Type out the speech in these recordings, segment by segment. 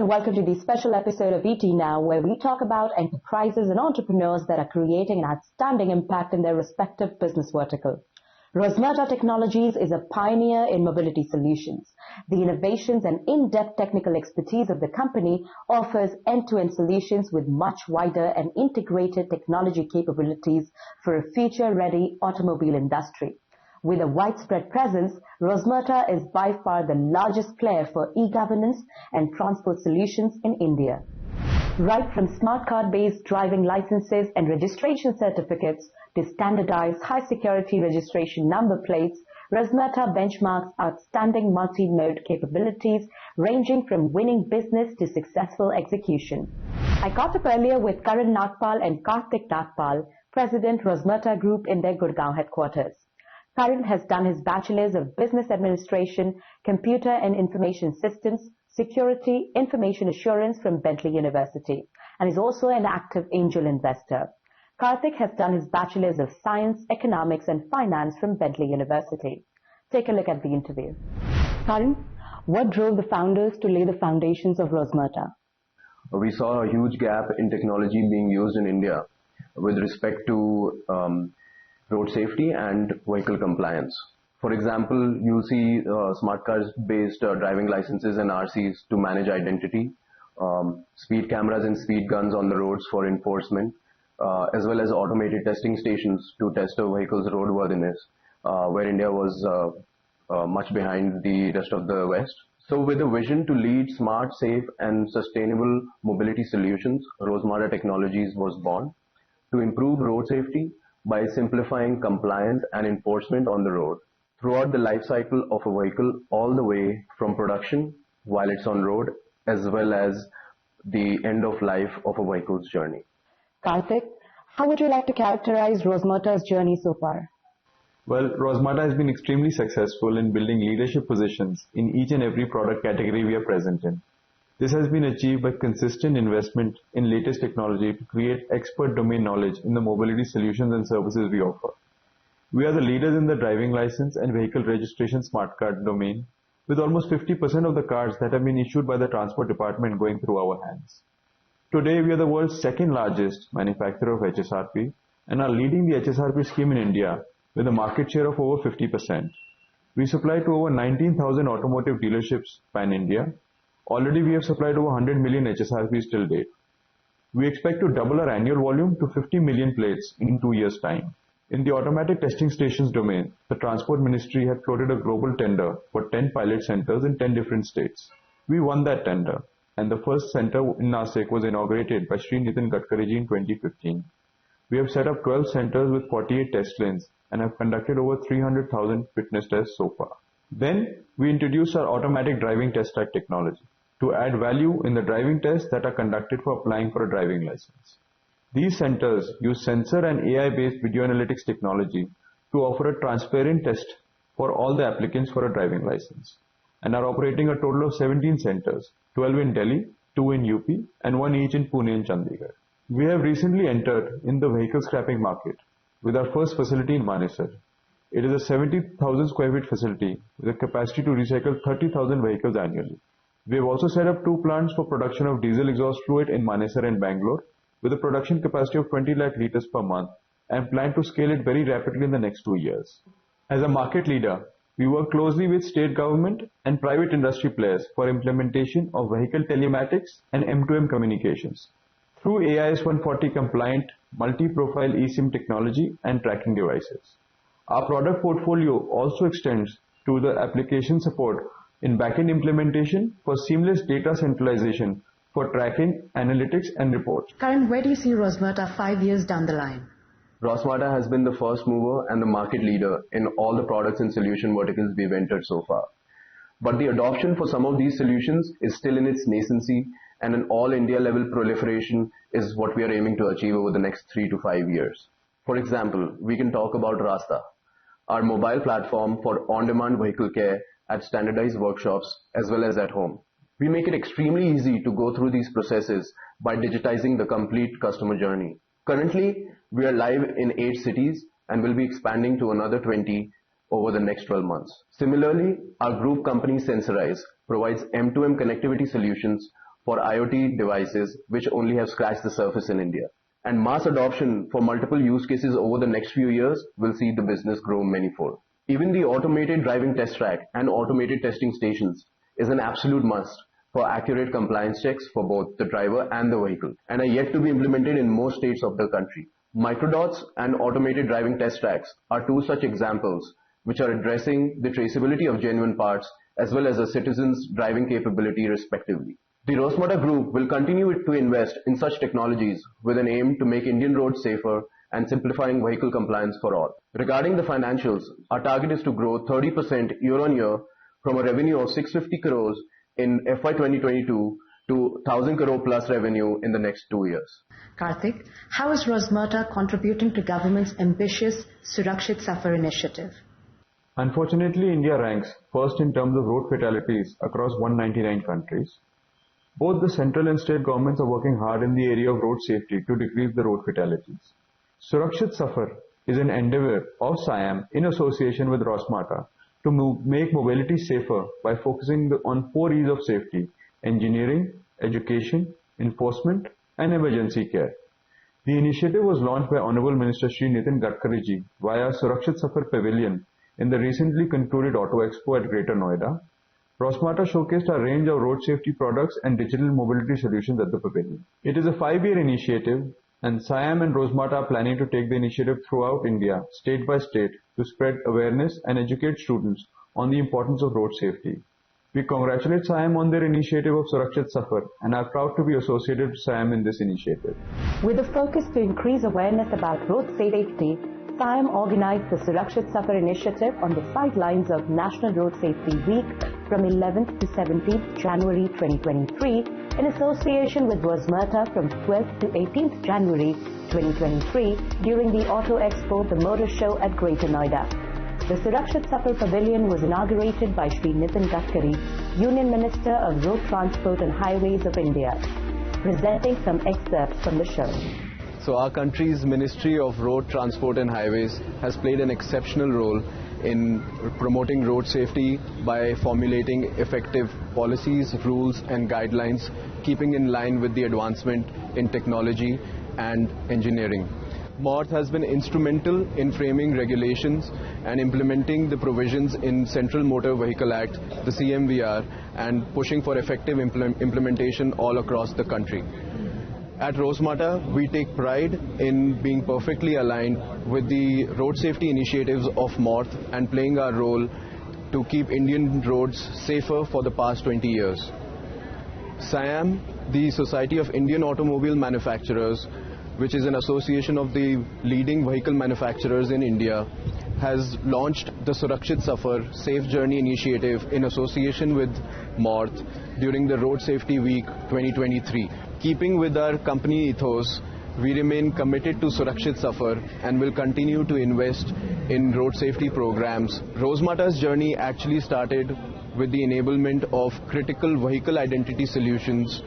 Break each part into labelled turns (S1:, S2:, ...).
S1: and welcome to the special episode of ET Now, where we talk about enterprises and entrepreneurs that are creating an outstanding impact in their respective business vertical. Rosmerta Technologies is a pioneer in mobility solutions. The innovations and in-depth technical expertise of the company offers end-to-end solutions with much wider and integrated technology capabilities for a future-ready automobile industry. With a widespread presence, Rosmerta is by far the largest player for e-governance and transport solutions in India. Right from smart card-based driving licenses and registration certificates to standardized high-security registration number plates, Rosmerta benchmarks outstanding multi-mode capabilities ranging from winning business to successful execution. I caught up earlier with Karan Nagpal and Karthik Nagpal, President Rosmerta Group in their Gurgaon headquarters. Karan has done his Bachelor's of Business Administration, Computer and Information Systems, Security, Information Assurance from Bentley University, and is also an active angel investor. Karthik has done his Bachelor's of Science, Economics and Finance from Bentley University. Take a look at the interview. Karan, what drove the founders to lay the foundations of Rosmerta?
S2: We saw a huge gap in technology being used in India with respect to road safety and vehicle compliance. For example, you see smart cars-based driving licenses and RCs to manage identity, speed cameras and speed guns on the roads for enforcement, as well as automated testing stations to test a vehicle's roadworthiness, where India was much behind the rest of the West. So with a vision to lead smart, safe and sustainable mobility solutions, Rosmerta Technologies was born to improve road safety by simplifying compliance and enforcement on the road throughout the life cycle of a vehicle, all the way from production while it's on road, as well as the end of life of a vehicle's journey.
S1: Karthik, how would you like to characterize Rosmerta's journey so far?
S3: Well, Rosmerta has been extremely successful in building leadership positions in each and every product category we are present in. This has been achieved by consistent investment in latest technology to create expert domain knowledge in the mobility solutions and services we offer. We are the leaders in the driving license and vehicle registration smart card domain, with almost 50% of the cards that have been issued by the transport department going through our hands. Today, we are the world's second largest manufacturer of HSRP and are leading the HSRP scheme in India with a market share of over 50%. We supply to over 19,000 automotive dealerships pan-India. Already we have supplied over 100 million HSRPs till date. We expect to double our annual volume to 50 million plates in 2 years' time. In the automatic testing stations domain, the Transport Ministry had floated a global tender for 10 pilot centers in 10 different states. We won that tender, and the first center in Nasik was inaugurated by Shri Nitin Gadkariji in 2015. We have set up 12 centers with 48 test lanes and have conducted over 300,000 fitness tests so far. Then, we introduced our automatic driving test track technology to add value in the driving tests that are conducted for applying for a driving license. These centers use sensor and AI-based video analytics technology to offer a transparent test for all the applicants for a driving license, and are operating a total of 17 centers, 12 in Delhi, 2 in UP, and 1 each in Pune and Chandigarh. We have recently entered in the vehicle scrapping market with our first facility in Manesar. It is a 70,000 square feet facility with a capacity to recycle 30,000 vehicles annually. We have also set up 2 plants for production of diesel exhaust fluid in Manesar and Bangalore with a production capacity of 20 lakh litres per month and plan to scale it very rapidly in the next 2 years. As a market leader, we work closely with state government and private industry players for implementation of vehicle telematics and M2M communications through AIS 140 compliant multi-profile eSIM technology and tracking devices. Our product portfolio also extends to the application support in backend implementation for seamless data centralization for tracking, analytics and reports.
S1: Karan, where do you see Rosmerta 5 years down the line?
S2: Rosmerta has been the first mover and the market leader in all the products and solution verticals we've entered so far. But the adoption for some of these solutions is still in its nascency, and an all-India level proliferation is what we are aiming to achieve over the next 3 to 5 years. For example, we can talk about Rasta, our mobile platform for on-demand vehicle care at standardized workshops as well as at home. We make it extremely easy to go through these processes by digitizing the complete customer journey. Currently, we are live in 8 cities and will be expanding to another 20 over the next 12 months. Similarly, our group company Sensorize provides M2M connectivity solutions for IoT devices which only have scratched the surface in India. And mass adoption for multiple use cases over the next few years will see the business grow manifold. Even the automated driving test track and automated testing stations is an absolute must for accurate compliance checks for both the driver and the vehicle, and are yet to be implemented in most states of the country. Microdots and automated driving test tracks are two such examples which are addressing the traceability of genuine parts as well as a citizen's driving capability respectively. The Rosmerta Group will continue to invest in such technologies with an aim to make Indian roads safer and simplifying vehicle compliance for all. Regarding the financials, our target is to grow 30% year-on-year from a revenue of 650 crores in FY 2022 to 1,000 crore plus revenue in the next 2 years.
S1: Karthik, how is Rosmerta contributing to government's ambitious Surakshit Safar initiative?
S3: Unfortunately, India ranks first in terms of road fatalities across 199 countries. Both the central and state governments are working hard in the area of road safety to decrease the road fatalities. Surakshit Safar is an endeavor of SIAM in association with Rosmerta to make mobility safer by focusing on 4 E's of safety: engineering, education, enforcement, and emergency care. The initiative was launched by Honorable Minister Shri Nitin Gadkari ji via Surakshit Safar Pavilion in the recently concluded Auto Expo at Greater Noida. Rosmerta showcased a range of road safety products and digital mobility solutions at the pavilion. It is a 5-year initiative, and SIAM and Rosmerta are planning to take the initiative throughout India, state by state, to spread awareness and educate students on the importance of road safety. We congratulate SIAM on their initiative of Surakshit Safar and are proud to be associated with SIAM in this initiative.
S1: With a focus to increase awareness about road safety, SIAM organized the Surakshit Safar initiative on the sidelines of National Road Safety Week from 11th to 17th January 2023 in association with Rosmerta from 12th to 18th January 2023 during the Auto Expo, the motor show at Greater Noida. The Surakshit Safar Pavilion was inaugurated by Shri Nitin Gadkari, Union Minister of Road Transport and Highways of India, presenting some excerpts from the show.
S4: So our country's Ministry of Road Transport and Highways has played an exceptional role in promoting road safety by formulating effective policies, rules and guidelines, keeping in line with the advancement in technology and engineering. MORTH has been instrumental in framing regulations and implementing the provisions in Central Motor Vehicle Act, the CMVR, and pushing for effective implementation all across the country. At Rosmerta, we take pride in being perfectly aligned with the road safety initiatives of MORTH and playing our role to keep Indian roads safer for the past 20 years. SIAM, the Society of Indian Automobile Manufacturers, which is an association of the leading vehicle manufacturers in India, has launched the Surakshit Safar Safe Journey initiative in association with MORTH during the Road Safety Week 2023. Keeping with our company ethos, we remain committed to Surakshit Safar and will continue to invest in road safety programs. Rosmerta's journey actually started with the enablement of critical vehicle identity solutions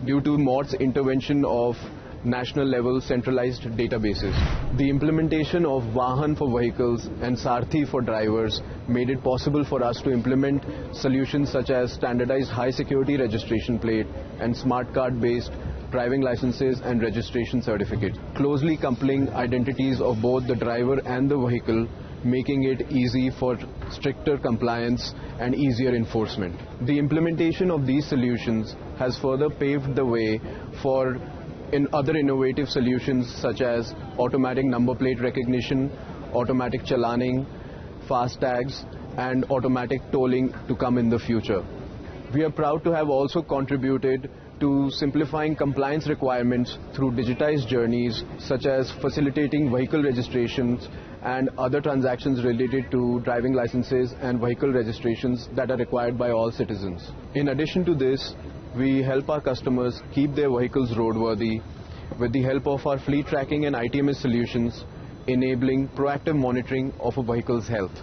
S4: due to MORTH's intervention of national level centralized databases. The implementation of Vahan for vehicles and Sarthi for drivers made it possible for us to implement solutions such as standardized high security registration plate and smart card based driving licenses and registration certificate, closely coupling identities of both the driver and the vehicle, making it easy for stricter compliance and easier enforcement. The implementation of these solutions has further paved the way for other innovative solutions such as automatic number plate recognition, automatic chalaning, fast tags, and automatic tolling to come in the future. We are proud to have also contributed to simplifying compliance requirements through digitized journeys such as facilitating vehicle registrations and other transactions related to driving licenses and vehicle registrations that are required by all citizens. In addition to this, we help our customers keep their vehicles roadworthy with the help of our fleet tracking and ITMS solutions, enabling proactive monitoring of a vehicle's health.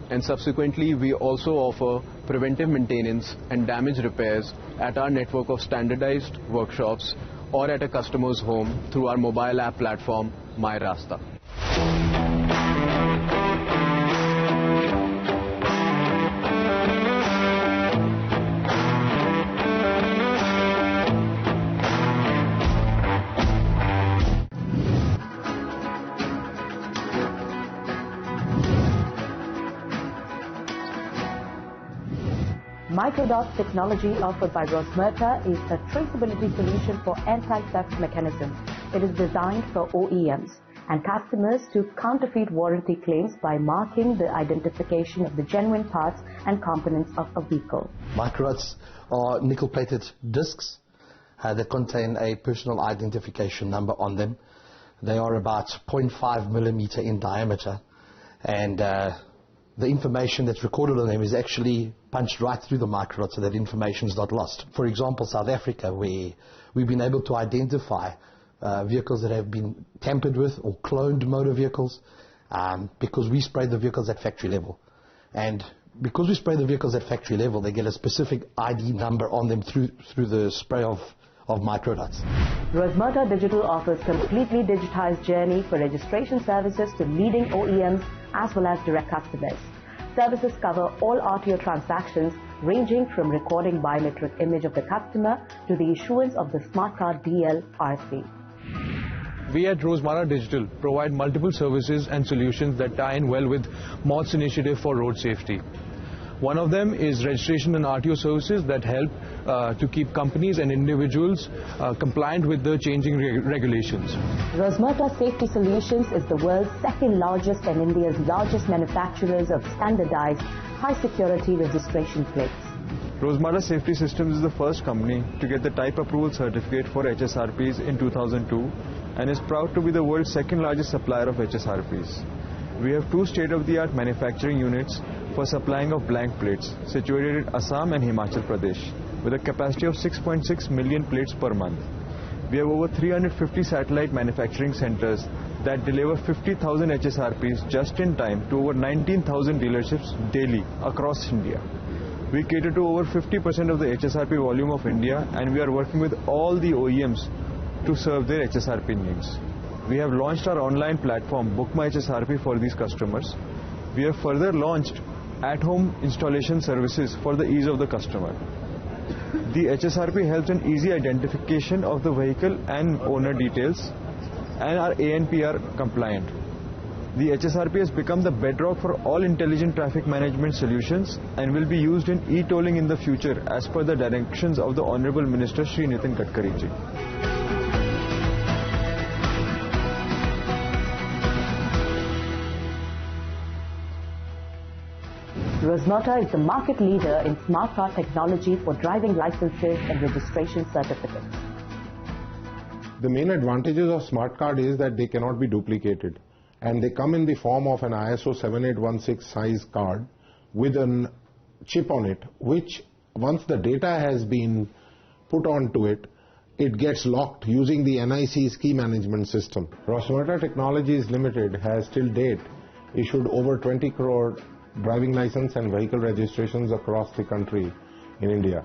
S4: And subsequently, we also offer preventive maintenance and damage repairs at our network of standardized workshops or at a customer's home through our mobile app platform, My Rasta.
S1: microdot technology offered by Rosmerta is a traceability solution for anti-theft mechanism. It is designed for OEMs and customers to counterfeit warranty claims by marking the identification of the genuine parts and components of a vehicle.
S5: Microdots are nickel-plated discs that contain a personal identification number on them. They are about 0.5 millimeter in diameter, and the information that's recorded on them is actually punched right through the microdot so that information is not lost. For example, South Africa, where we've been able to identify vehicles that have been tampered with or cloned motor vehicles because we spray the vehicles at factory level. And because we spray the vehicles at factory level, they get a specific ID number on them through the spray of microdots.
S1: Rosmerta Digital offers completely digitized journey for registration services to leading OEMs as well as direct customers. Services cover all RTO transactions ranging from recording biometric image of the customer to the issuance of the smart card DL RC.
S4: We at Rosmerta Digital provide multiple services and solutions that tie in well with MOT's initiative for road safety. One of them is registration and RTO services that help to keep companies and individuals compliant with the changing regulations.
S1: Rosmerta Safety Solutions is the world's second largest and India's largest manufacturers of standardized high security registration plates.
S3: Rosmerta Safety Systems is the first company to get the type approval certificate for HSRPs in 2002 and is proud to be the world's second largest supplier of HSRPs. We have two state-of-the-art manufacturing units for supplying of blank plates situated in Assam and Himachal Pradesh with a capacity of 6.6 million plates per month. We have over 350 satellite manufacturing centers that deliver 50,000 HSRPs just in time to over 19,000 dealerships daily across India. We cater to over 50% of the HSRP volume of India, and we are working with all the OEMs to serve their HSRP needs. We have launched our online platform Book My HSRP for these customers. We have further launched at-home installation services for the ease of the customer. The HSRP helps in easy identification of the vehicle and owner details, and are ANPR compliant. The HSRP has become the bedrock for all intelligent traffic management solutions and will be used in e-tolling in the future as per the directions of the Honorable Minister Shri Nitin Gadkari ji.
S1: Rosmerta is the market leader in smart card technology for driving licenses and registration certificates.
S6: The main advantages of smart card is that they cannot be duplicated, and they come in the form of an ISO 7816 size card with a chip on it, which once the data has been put onto it, it gets locked using the NIC's key management system. Rosmerta Technologies Limited has till date issued over 20 crore driving license and vehicle registrations across the country in India.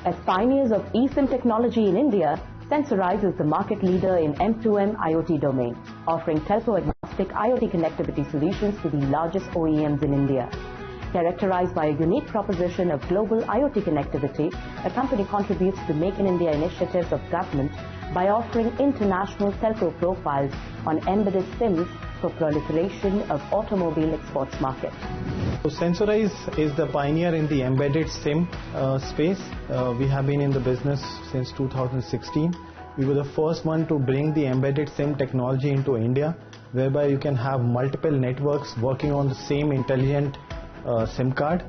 S1: As pioneers of eSIM technology in India, Sensorize is the market leader in M2M IoT domain, offering telco-agnostic IoT connectivity solutions to the largest OEMs in India. Characterized by a unique proposition of global IoT connectivity, the company contributes to Make in India initiatives of government by offering international telco profiles on embedded SIMs for proliferation of automobile exports market.
S7: So Sensorize is the pioneer in the embedded SIM space. We have been in the business since 2016. We were the first one to bring the embedded SIM technology into India, whereby you can have multiple networks working on the same intelligent SIM card.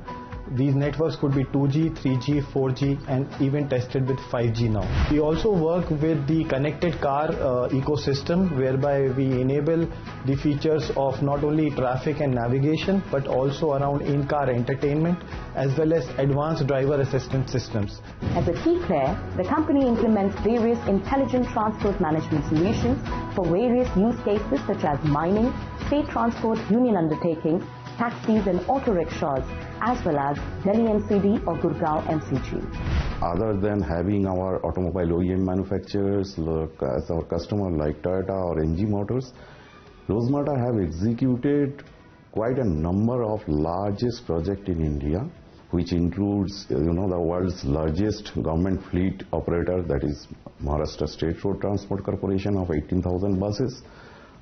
S7: These networks could be 2G, 3G, 4G and even tested with 5G now. We also work with the connected car ecosystem, whereby we enable the features of not only traffic and navigation but also around in-car entertainment as well as advanced driver assistance systems.
S1: As a key player, the company implements various intelligent transport management solutions for various use cases such as mining, state transport union undertakings, taxis and auto rickshaws, as well as Delhi MCD or Gurgaon MCG.
S8: Other than having our automobile OEM manufacturers as our customer like Toyota or NG Motors, Rosmerta have executed quite a number of largest projects in India, which includes the world's largest government fleet operator, that is Maharashtra State Road Transport Corporation of 18,000 buses,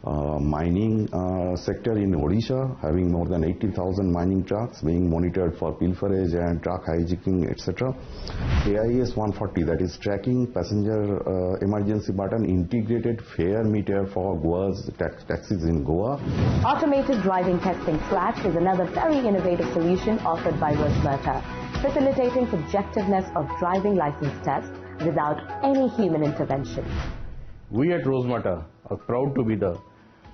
S8: mining sector in Odisha, having more than 80,000 mining trucks being monitored for pilferage and truck hijacking, etc. AIS 140, that is tracking passenger emergency button, integrated fare meter for Goa's taxis in Goa.
S1: Automated driving testing Flash is another very innovative solution offered by Rosmerta, facilitating subjectiveness of driving license tests without any human intervention.
S9: We at Rosmerta are proud to be the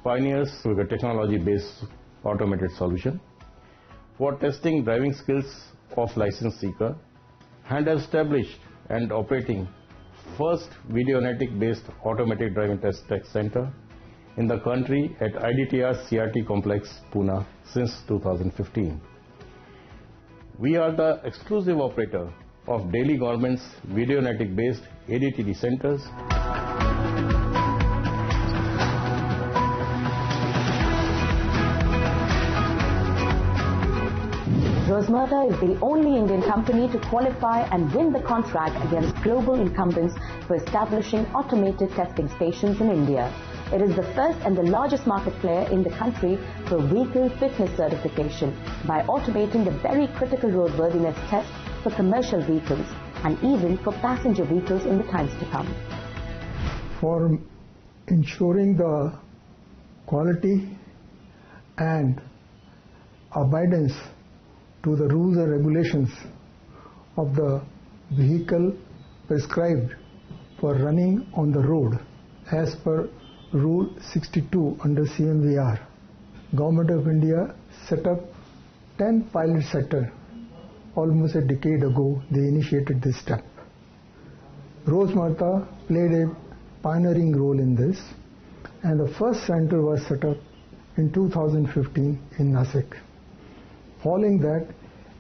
S9: pioneers with a technology-based automated solution for testing driving skills of license seeker, and have established and operating first video analytic-based automated driving test center in the country at IDTR CRT complex, Pune since 2015. We are the exclusive operator of Delhi government's video analytic-based ADTD centers.
S1: Rosmerta is the only Indian company to qualify and win the contract against global incumbents for establishing automated testing stations in India. It is the first and the largest market player in the country for vehicle fitness certification by automating the very critical roadworthiness test for commercial vehicles and even for passenger vehicles in the times to come.
S10: For ensuring the quality and abidance to the rules and regulations of the vehicle prescribed for running on the road as per Rule 62 under CMVR, Government of India set up 10 pilot sectors. Almost a decade ago, they initiated this step. Rosmerta played a pioneering role in this, and the first center was set up in 2015 in Nasik. Following that,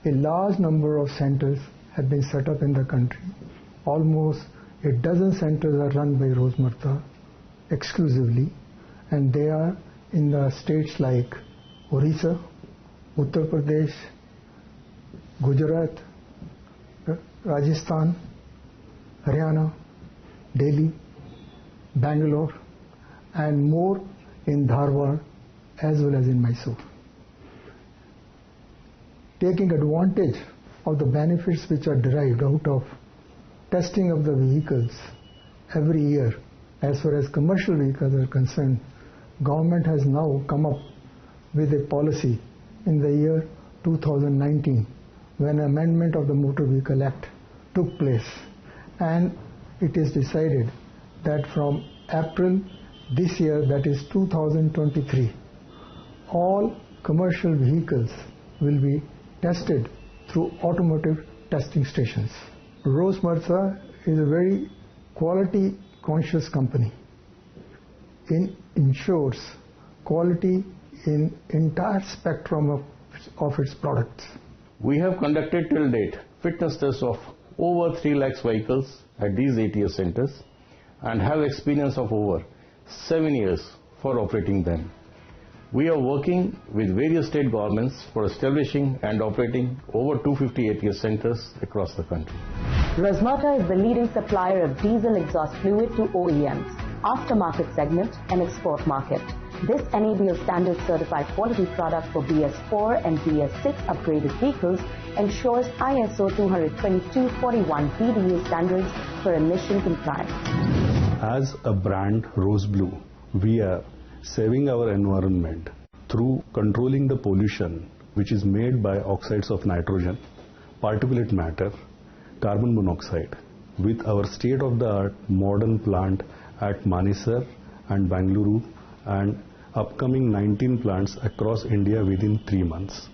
S10: a large number of centers have been set up in the country. Almost a dozen centers are run by Rosmerta exclusively, and they are in the states like Orissa, Uttar Pradesh, Gujarat, Rajasthan, Haryana, Delhi, Bangalore, and more in Dharwad as well as in Mysore. Taking advantage of the benefits which are derived out of testing of the vehicles every year, as far as commercial vehicles are concerned, government has now come up with a policy in the year 2019 when amendment of the Motor Vehicle Act took place, and it is decided that from April this year, that is 2023, all commercial vehicles will be tested through automotive testing stations. Rosmerta is a very quality conscious company. It ensures quality in entire spectrum of its products.
S9: We have conducted till date fitness tests of over 3 lakhs vehicles at these ATS centers and have experience of over 7 years for operating them. We are working with various state governments for establishing and operating over 250 ATS centers across the country.
S1: Rosmerta is the leading supplier of diesel exhaust fluid to OEMs, aftermarket segment and export market. This enables standard certified quality product for BS4 and BS6 upgraded vehicles, ensures ISO 22241 BDU standards for emission compliance.
S11: As a brand Rose Blue, we are saving our environment through controlling the pollution which is made by oxides of nitrogen, particulate matter, carbon monoxide with our state-of-the-art modern plant at Manesar and Bangalore and upcoming 19 plants across India within 3 months.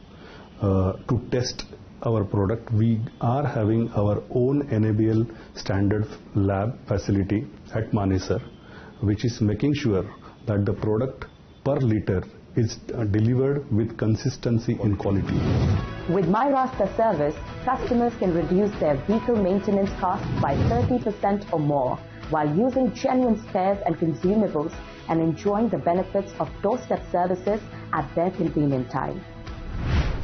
S11: To test our product, we are having our own NABL standard lab facility at Manesar, which is making sure that the product per liter is delivered with consistency in quality.
S1: With My Rasta service, customers can reduce their vehicle maintenance costs by 30% or more while using genuine spares and consumables and enjoying the benefits of doorstep services at their convenient time.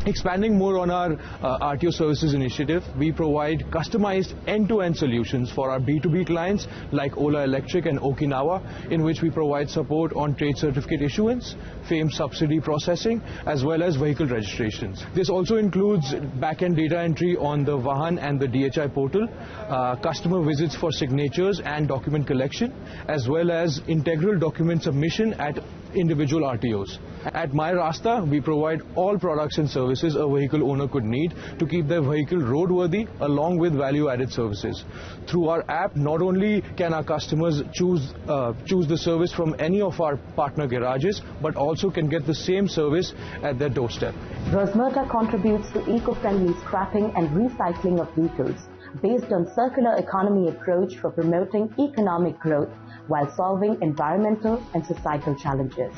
S12: Expanding more on our RTO services initiative, we provide customized end-to-end solutions for our B2B clients like Ola Electric and Okinawa, in which we provide support on trade certificate issuance, FAME subsidy processing, as well as vehicle registrations. This also includes back-end data entry on the Vahan and the DHI portal, customer visits for signatures and document collection, as well as integral document submission at individual RTOs. At My Rasta, we provide all products and services a vehicle owner could need to keep their vehicle roadworthy, along with value-added services. Through our app, not only can our customers choose the service from any of our partner garages, but also can get the same service at their doorstep.
S1: Rosmerta contributes to eco-friendly scrapping and recycling of vehicles based on circular economy approach for promoting economic growth while solving environmental and societal challenges.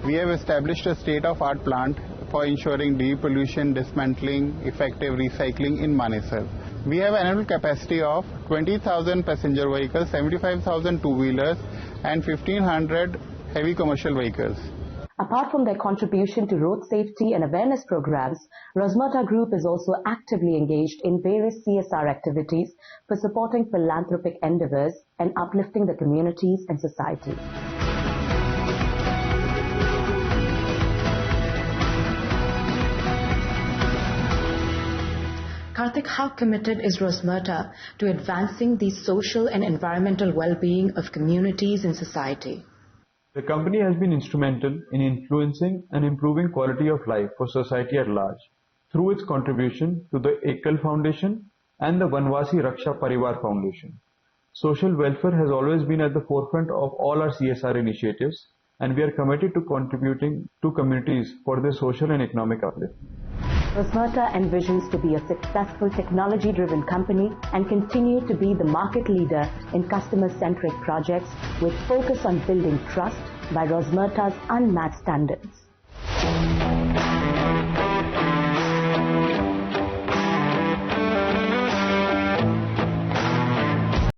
S13: We have established a state-of-art plant for ensuring depollution, dismantling, effective recycling in Manesar. We have an annual capacity of 20,000 passenger vehicles, 75,000 two-wheelers and 1,500 heavy commercial vehicles.
S1: Apart from their contribution to road safety and awareness programs, Rosmerta Group is also actively engaged in various CSR activities for supporting philanthropic endeavors and uplifting the communities and society. Karthik, how committed is Rosmerta to advancing the social and environmental well-being of communities and society?
S3: The company has been instrumental in influencing and improving quality of life for society at large through its contribution to the Ekal Foundation and the Vanvasi Raksha Parivar Foundation. Social welfare has always been at the forefront of all our CSR initiatives, and we are committed to contributing to communities for their social and economic uplift.
S1: Rosmerta envisions to be a successful technology-driven company and continue to be the market leader in customer-centric projects with focus on building trust by Rosmerta's unmatched standards.